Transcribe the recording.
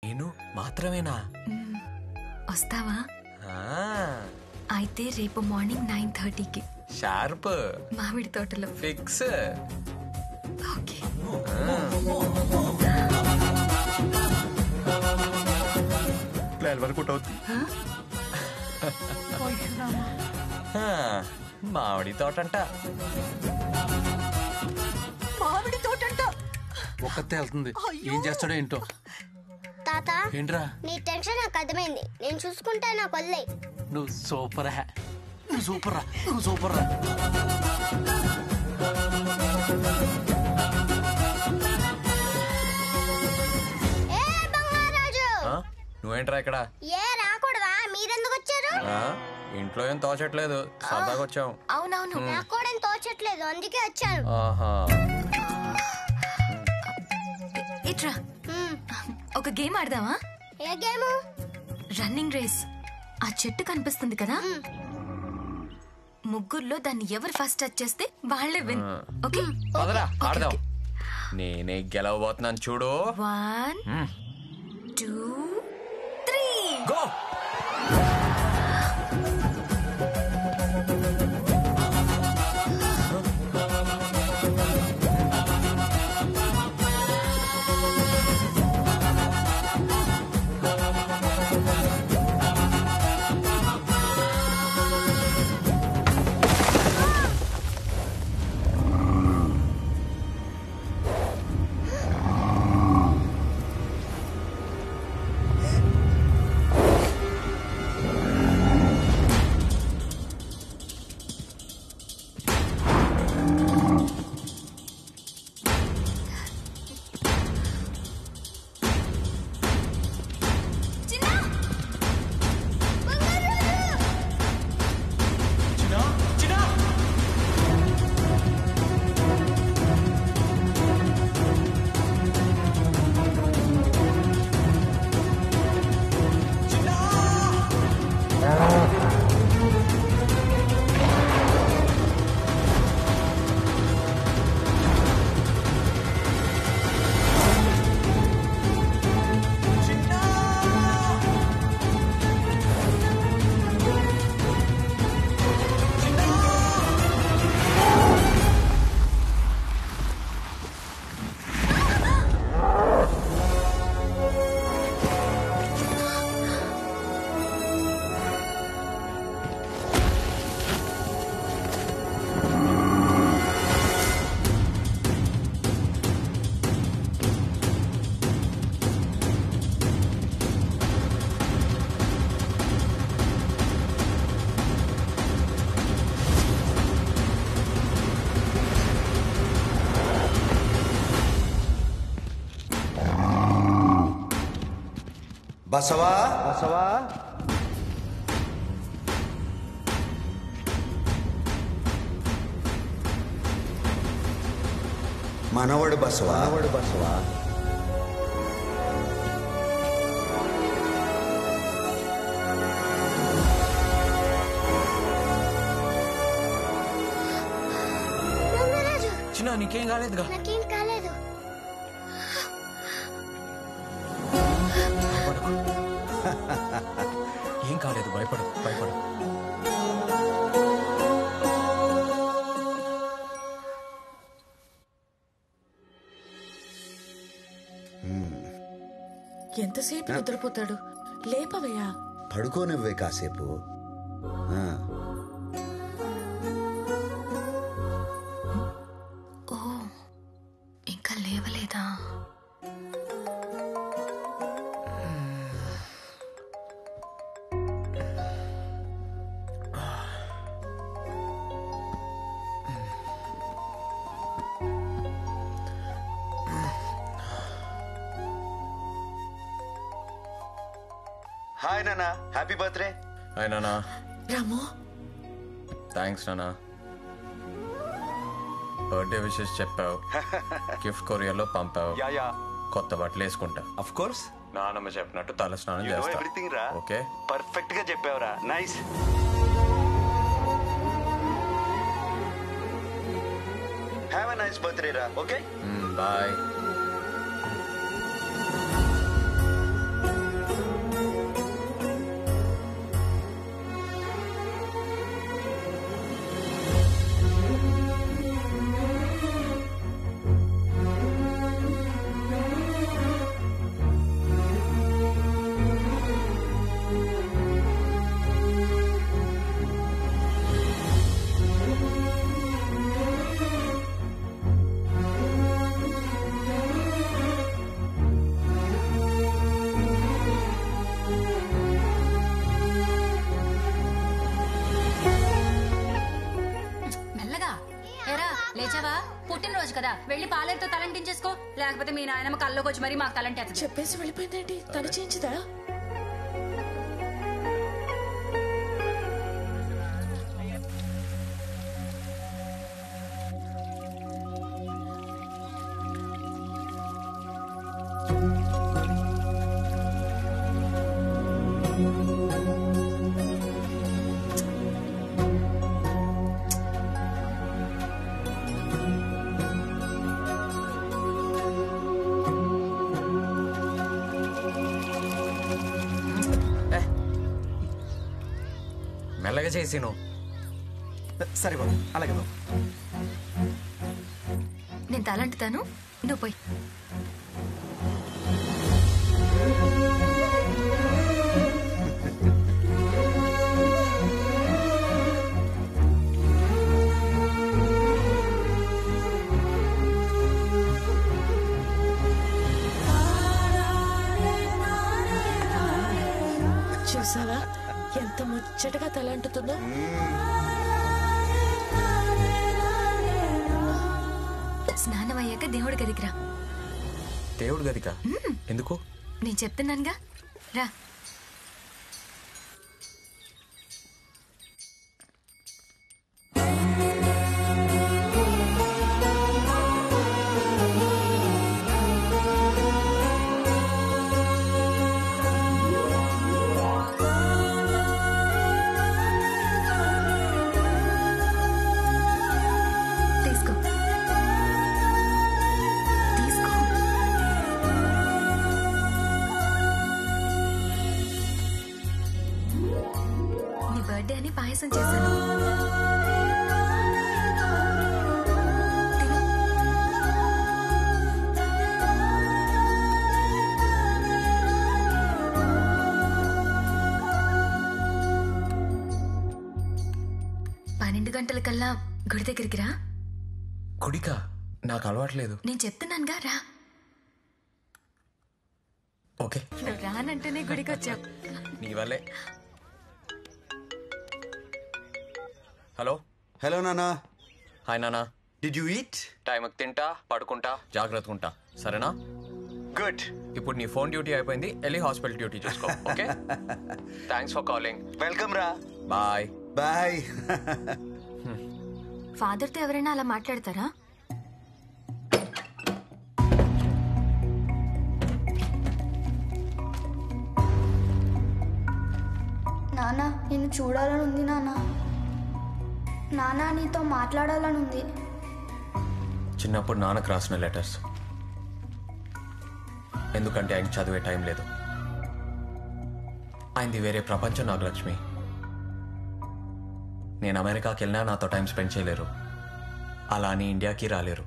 నేను మాత్రమేనా? వస్తావా? అయితే రేపు మార్నింగ్ 9:30కి షార్ప్. మామిడి తోటలో ఫిక్స్. ఓకే. ప్లాన్ వర్కౌట్ అవుతుంది. మామిడి తోటంట. మామిడి తోటంట. ఒక్కతే వెళ్తుంది. ఏం చేస్తాడో ఏంటో. తాత ఏంట్రా? నీ టెన్షన్ నాకు అర్థమైంది. నేను చూసుకుంటా, నాకు వదిలే. నువ్వు సూపర్ రా. నువ్వు సూపర్ రా. నువ్వు సూపర్ రా. ఏ బంగారాజు, నువ్వేంట్రా ఇక్కడ? ఏ రాకూడదా? మీరెందుకు వచ్చారు? ఇంట్లో ఏం తోచట్లేదు, సరదాగా వచ్చాం. అవునవును, నాకు కూడా ఏం తోచట్లేదు, అందుకే వచ్చాను. ఇట్రా ఒక గేమ్ ఆడదామా? ఏ గేము? Running race. ఆ చెట్టు కనిపిస్తుంది కదా, ముగ్గురులో దాన్ని ఎవరు ఫస్ట్ టచ్ చేస్తే వాళ్ళే విన్. ఓకే పదరా ఆడదాం. నేనే గెలవబోతున్నాను చూడు. 1 2 3 గో. బసవా బసవా, మనవడు బసవా, మనవడు బసవా. చిన్న నీకేం కాలేదుగా? నాకేం కాలేదు. ఏం కాలేదు, భయపడు భయపడు. ఎంతసేపు నిద్రపోతాడు? లేపవయ్యా. పడుకోనివ్వే కాసేపు. ఓ ఇంకా లేవలేదా? హాయ్ నానా, హ్యాపీ బర్త్డే. హాయ్ నానా. రాము, థ్యాంక్స్ నానా. బర్త్డే విషెస్ చెప్పావు, గిఫ్ట్ కొరియర్లో పంపావు. కొత్త బట్టలు వేసుకుంటా. Of course. నానమ్మ చెప్పినట్టు తల స్నానం చేస్తా. ఎవ్రీథింగ్ రా. ఓకే, పర్ఫెక్ట్ గా చెప్పావురా. Nice. Have a nice birthday రా. Okay bye. పుట్టినరోజు కదా వెళ్ళి పాలేరుతో తలంటించేసుకో, లేకపోతే మీ నాయనమ్మ కల్లోకి వచ్చి మరీ మాకు తలంటేస్తుంది. చెప్పేసి వెళ్ళిపోయిందేంటి? తను చేయించదా? మెల్లగా చేసి నువ్వు. సరే బాబు, అలాగే బాబు. నేను తలంటుతాను, నువ్వు పోయి. చూసావా ఎంత ముచ్చటగా తలంటుతుందో? స్నానం అయ్యాక దేవుడి గదికి రా. దేవుడు గదికా? ఎందుకు? నేను చెప్తున్నానుగా, రా. తీసుకో తీసుకో. నీ బర్త్డే అని పాయసం చేశాను. తిను. పన్నెండు గంటలకల్లా గుడి దగ్గరికి రా. గుడికా? నాకు అలవాట్లేదు. నేను చెప్తున్నానుగా, రా. ఓకే, నువ్వు రానంటేనే గుడికి వచ్చావు. నీ వల్లే. హలో. హలో నానా. హాయ్ నానా. Did you eat? టైంకి తింటా, పడుకుంటా, జాగ్రత్తగా ఉంటా, సరేనా? గుడ్. ఇప్పుడు నీ ఫోన్ డ్యూటీ అయిపోయింది, వెళ్ళి హాస్పిటల్ డ్యూటీ చూసుకో. Okay, thanks for calling. Welcome రా. బాయ్. బాయ్. ఫాదర్తో ఎవరైనా అలా మాట్లాడతారా? నాన్న నిన్ను చూడాలని ఉంది నాన్న. నాన్న నీతో మాట్లాడాలని ఉంది. చిన్నప్పుడు నాన్నకు రాసిన లెటర్స్. ఎందుకంటే ఆయన చదివే టైం లేదు. ఆయనది వేరే ప్రపంచం నాగలక్ష్మి. నేను అమెరికాకి వెళ్ళినా నాతో టైం స్పెండ్ చేయలేరు, అలా అని ఇండియాకి రాలేరు.